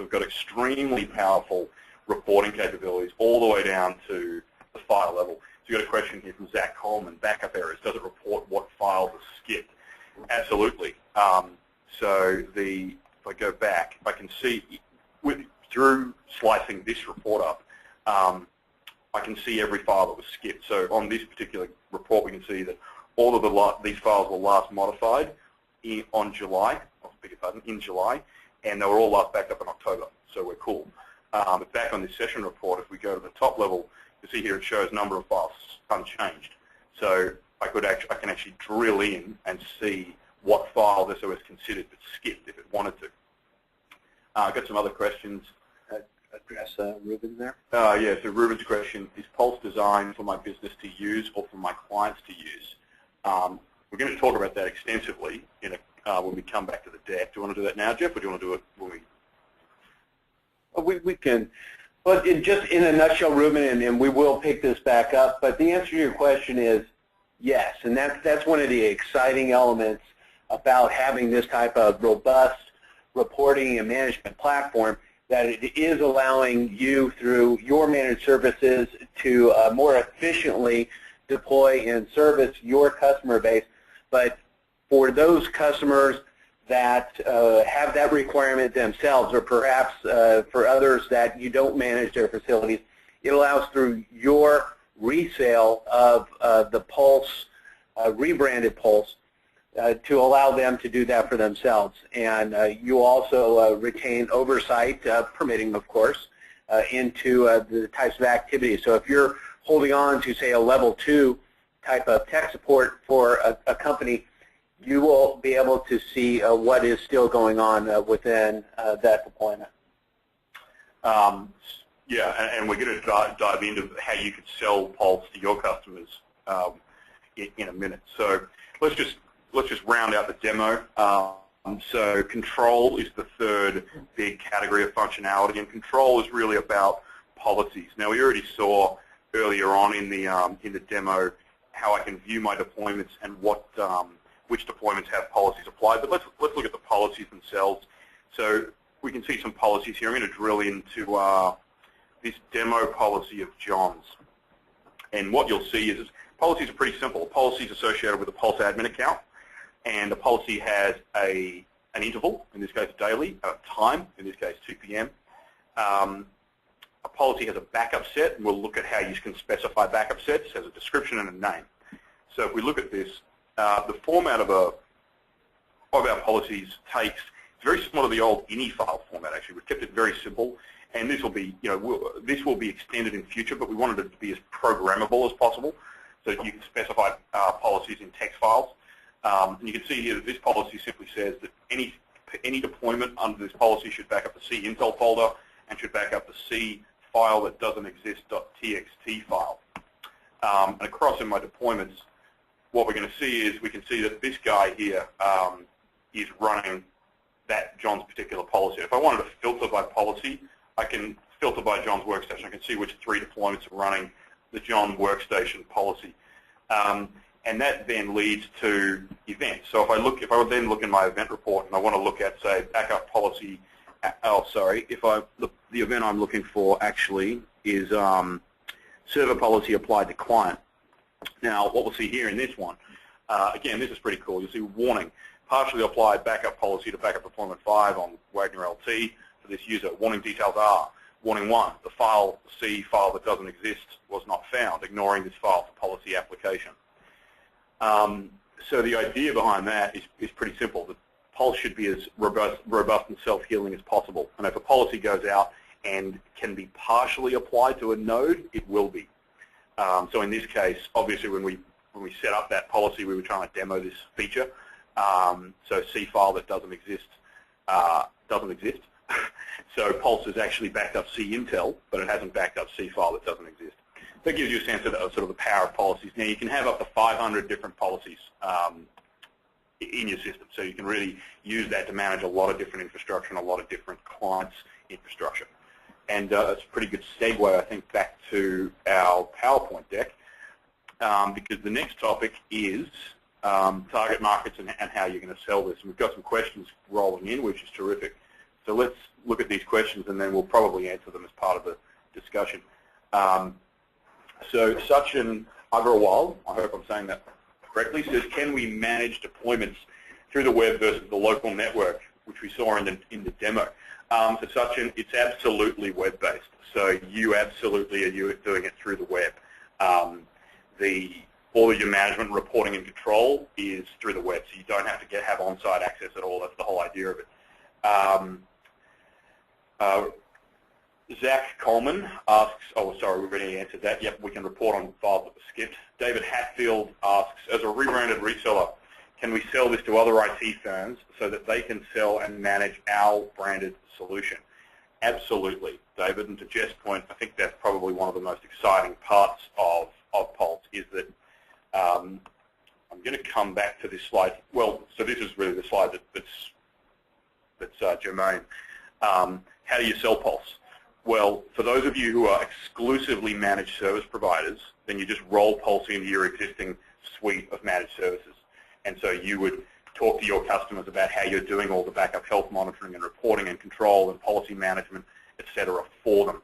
So we've got extremely powerful reporting capabilities all the way down to the file level. So you've got a question here from Zach Coleman, backup errors. Does it report what files are skipped? Absolutely. If I go back, I can see through slicing this report up, I can see every file that was skipped. So on this particular report, we can see that all of these files were last modified in July, and they were all last backed up in October. So we're cool. But back on this session report, if we go to the top level, you see here it shows number of files unchanged. So I can actually drill in and see what file this was considered but skipped if it wanted to. I've got some other questions. Address Ruben there? Yeah, so Ruben's question, is Pulse designed for my business to use or for my clients to use? We're going to talk about that extensively when we come back to the deck. Do you want to do that now, Jeff, or do you want to do it when we... We can. Well, just in a nutshell, Ruben, and we will pick this back up, but the answer to your question is yes, and that's one of the exciting elements about having this type of robust reporting and management platform, that it is allowing you through your managed services to more efficiently deploy and service your customer base. But for those customers that have that requirement themselves, or perhaps for others that you don't manage their facilities, it allows through your resale of the Pulse, rebranded Pulse, to allow them to do that for themselves. And you also retain oversight, permitting of course, into the types of activities. So if you're holding on to, say, a level 2 type of tech support for a company, you will be able to see what is still going on within that deployment. Yeah, and we're going to dive into how you could sell Pulse to your customers in a minute. So let's just round out the demo. So control is the third big category of functionality, and control is really about policies. Now, we already saw earlier on in the demo how I can view my deployments and which deployments have policies applied. But let's look at the policies themselves. So we can see some policies here. I'm going to drill into this demo policy of John's. And what you'll see is policies are pretty simple. Policies associated with a Pulse admin account. And the policy has an interval, in this case daily, a time, in this case 2 p.m. A policy has a backup set, and we'll look at how you can specify backup sets. It has a description and a name. So if we look at this, the format of our policies takes, it's very similar to the old INI file format actually. We've kept it very simple, and this will be, this will be extended in future, but we wanted it to be as programmable as possible, so that you can specify policies in text files. And you can see here that this policy simply says that any deployment under this policy should back up the C Intel folder and should back up the C file that doesn't exist .txt file. And across in my deployments, what we're going to see is we can see that this guy here is running that John's particular policy. If I wanted to filter by policy, I can filter by John's workstation. I can see which 3 deployments are running the John workstation policy. And that then leads to events. So if I then look in my event report and I want to look at, say, backup policy, the event I'm looking for actually is server policy applied to client. Now, what we'll see here in this one, again, this is pretty cool. You'll see warning, partially applied backup policy to backup deployment 5 on Wagner LT for this user. Warning details are, warning 1, the file, C file that doesn't exist was not found, ignoring this file for policy application. So the idea behind that is pretty simple. The Pulse should be as robust and self-healing as possible. And if a policy goes out and can be partially applied to a node, it will be. So in this case, obviously when we set up that policy, we were trying to demo this feature. So C file that doesn't exist doesn't exist. So Pulse has actually backed up C Intel, but it hasn't backed up C file that doesn't exist. That gives you a sense of sort of the power of policies. Now you can have up to 500 different policies in your system, so you can really use that to manage a lot of different infrastructure and a lot of different clients' infrastructure. And it's a pretty good segue, I think, back to our PowerPoint deck, because the next topic is target markets and how you're going to sell this. And we've got some questions rolling in, which is terrific. So let's look at these questions, and then we'll probably answer them as part of the discussion. So Sachin Agrawal, I hope I'm saying that correctly, says, can we manage deployments through the web versus the local network, which we saw in the demo? So Sachin, it's absolutely web-based. So you absolutely are doing it through the web. All of your management, reporting, and control is through the web, so you don't have to have on-site access at all. That's the whole idea of it. Zach Coleman asks, oh, sorry, we've already answered that. Yep, we can report on files that were skipped. David Hatfield asks, as a rebranded reseller, can we sell this to other IT firms so that they can sell and manage our branded solution? Absolutely, David. And to Jeff's point, I think that's probably one of the most exciting parts of Pulse is that I'm going to come back to this slide. Well, so this is really the slide that's germane. How do you sell Pulse? Well, for those of you who are exclusively managed service providers, then you just roll Pulse into your existing suite of managed services. And so you would talk to your customers about how you're doing all the backup health monitoring and reporting and control and policy management, et cetera, for them.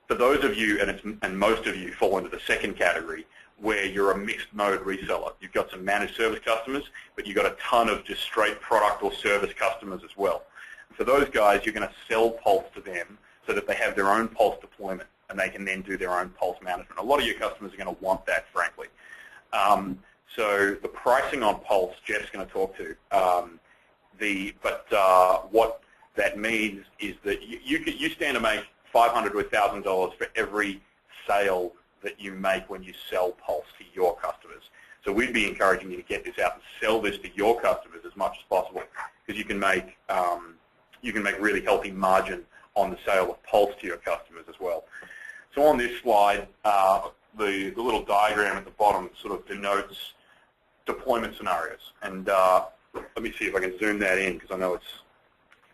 For those of you, and most of you fall into the second category, where you're a mixed mode reseller. You've got some managed service customers, but you've got a ton of just straight product or service customers as well. For those guys, you're going to sell Pulse to them so that they have their own Pulse deployment and they can then do their own Pulse management. A lot of your customers are going to want that, frankly. So the pricing on Pulse, Jeff's going to talk to. What that means is that you stand to make $500 to $1,000 for every sale that you make when you sell Pulse to your customers. So we'd be encouraging you to get this out and sell this to your customers as much as possible, because you can make really healthy margin on the sale of Pulse to your customers as well. So on this slide, the little diagram at the bottom sort of denotes deployment scenarios. And let me see if I can zoom that in, because I know it's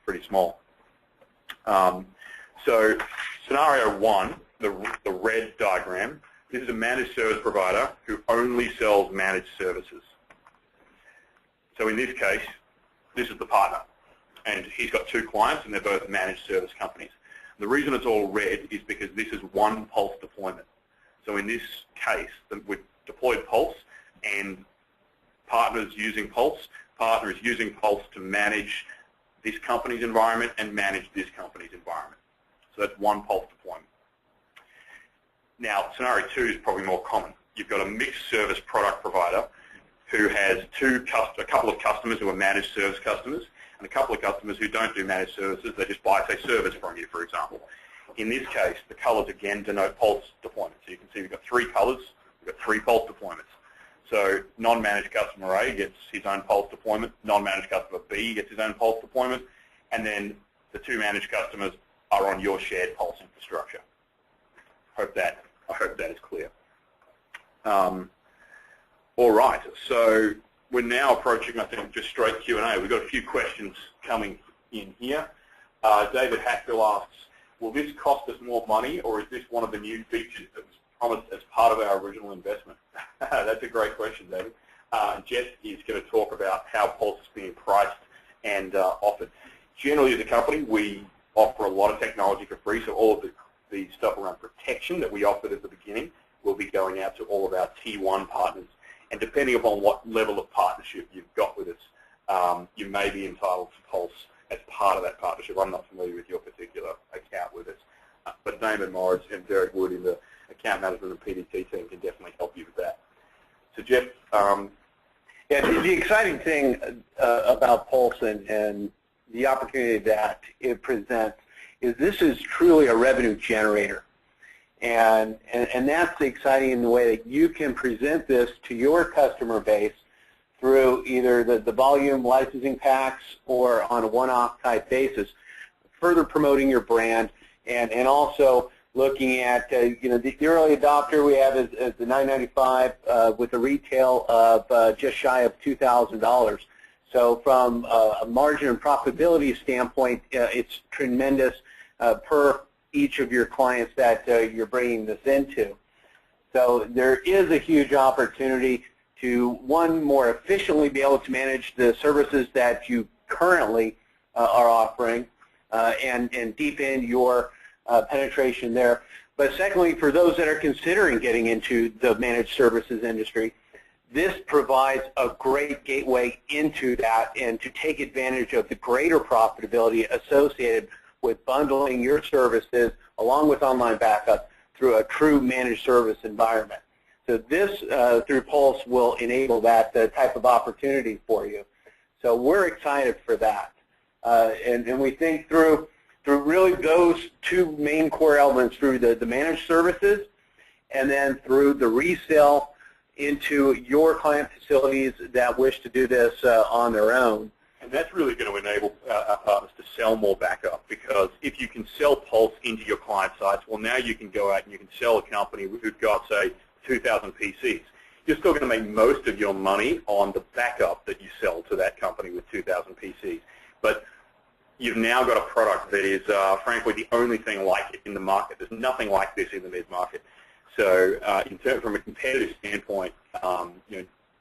pretty small. So scenario one, the red diagram, this is a managed service provider who only sells managed services. So in this case, this is the partner, and he's got two clients, and they're both managed service companies. The reason it's all red is because this is one Pulse deployment. So in this case, we've deployed Pulse, and partner's using Pulse. Partner is using Pulse to manage this company's environment and manage this company's environment. So that's one Pulse deployment. Now, scenario two is probably more common. You've got a mixed service product provider who has a couple of customers who are managed service customers and a couple of customers who don't do managed services. They just buy, say, service from you, for example. In this case, the colors again denote Pulse deployment. So you can see we've got three colors. We've got three Pulse deployments. So non-managed customer A gets his own Pulse deployment. Non-managed customer B gets his own Pulse deployment. And then the two managed customers are on your shared Pulse infrastructure. I hope that is clear. All right, so we're now approaching, I think, just straight Q&A. We've got a few questions coming in here. David Hatfield asks, will this cost us more money, or is this one of the new features that was promised as part of our original investment? That's a great question, David. Jeff is going to talk about how Pulse is being priced and offered. Generally, as a company, we offer a lot of technology for free, so all of the stuff around protection that we offered at the beginning will be going out to all of our T1 partners. And depending upon what level of partnership you've got with us, you may be entitled to Pulse as part of that partnership. I'm not familiar with your particular account with us. But Damon Morris and Derek Wood in the account management and PDT team can definitely help you with that. So Jeff? Yeah, the exciting thing about Pulse and the opportunity that it presents is this is truly a revenue generator. And that's exciting in the way that you can present this to your customer base through either the volume licensing packs or on a one-off type basis, further promoting your brand and also looking at, the early adopter we have is the $995 with a retail of just shy of $2,000. So from a margin and profitability standpoint, it's tremendous per each of your clients that you're bringing this into. So there is a huge opportunity to, one, more efficiently be able to manage the services that you currently are offering and deepen your penetration there. But secondly, for those that are considering getting into the managed services industry, this provides a great gateway into that and to take advantage of the greater profitability associated with bundling your services along with online backup through a true managed service environment. So this, through Pulse, will enable that type of opportunity for you. So we're excited for that. And we think through really those two main core elements, through the managed services and then through the resale into your client facilities that wish to do this on their own. And that's really going to enable our partners to sell more backup, because if you can sell Pulse into your client sites, well, now you can go out and you can sell a company who's got, say, 2,000 PCs. You're still going to make most of your money on the backup that you sell to that company with 2,000 PCs. But you've now got a product that is, frankly, the only thing like it in the market. There's nothing like this in the mid-market. So from a competitive standpoint,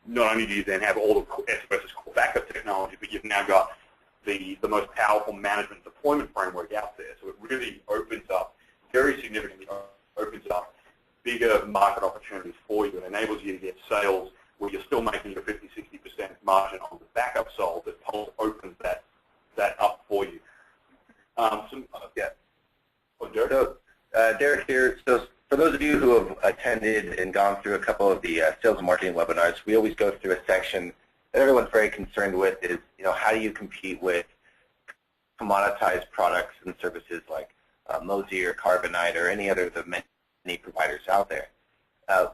not only do you then have all the SOS's core backup technology, but you've now got the most powerful management deployment framework out there. So it really opens up, very significantly opens up bigger market opportunities for you. It enables you to get sales where you're still making your 50, 60% margin on the backup sold. That Pulse opens that up for you. Derek? So, Derek here. So for those of you who have attended and gone through a couple of the sales and marketing webinars, we always go through a section that everyone's very concerned with is, how do you compete with commoditized products and services like Mozy or Carbonite or any other of the many providers out there.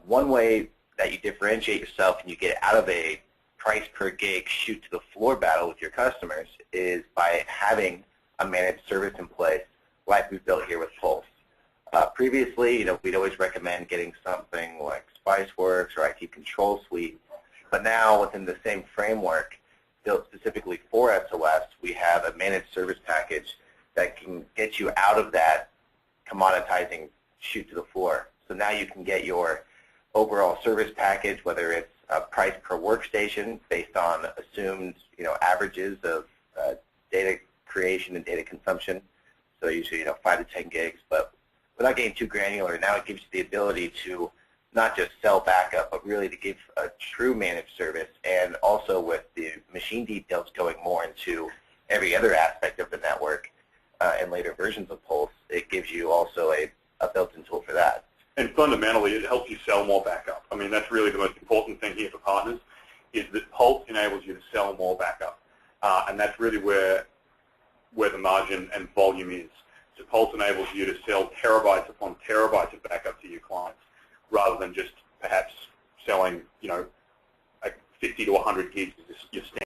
One way that you differentiate yourself and you get out of a price per gig shoot to the floor battle with your customers is by having a managed service in place like we've built here with Pulse. Previously, we'd always recommend getting something like Spiceworks or IT Control Suite, but now within the same framework built specifically for SOS, we have a managed service package that can get you out of that commoditizing shoot to the floor. So now you can get your overall service package, whether it's a price per workstation based on assumed averages of data creation and data consumption. So usually 5 to 10 gigs, but without getting too granular, now it gives you the ability to not just sell backup, but really to give a true managed service, and also with the machine details going more into every other aspect of the network and later versions of Pulse, it gives you also a built-in tool for that. And fundamentally, it helps you sell more backup. I mean, that's really the most important thing here for partners, is that Pulse enables you to sell more backup. And that's really where the margin and volume is. So Pulse enables you to sell terabytes upon terabytes of backup to your clients, rather than just perhaps selling, like 50 to 100 gigs as your standard.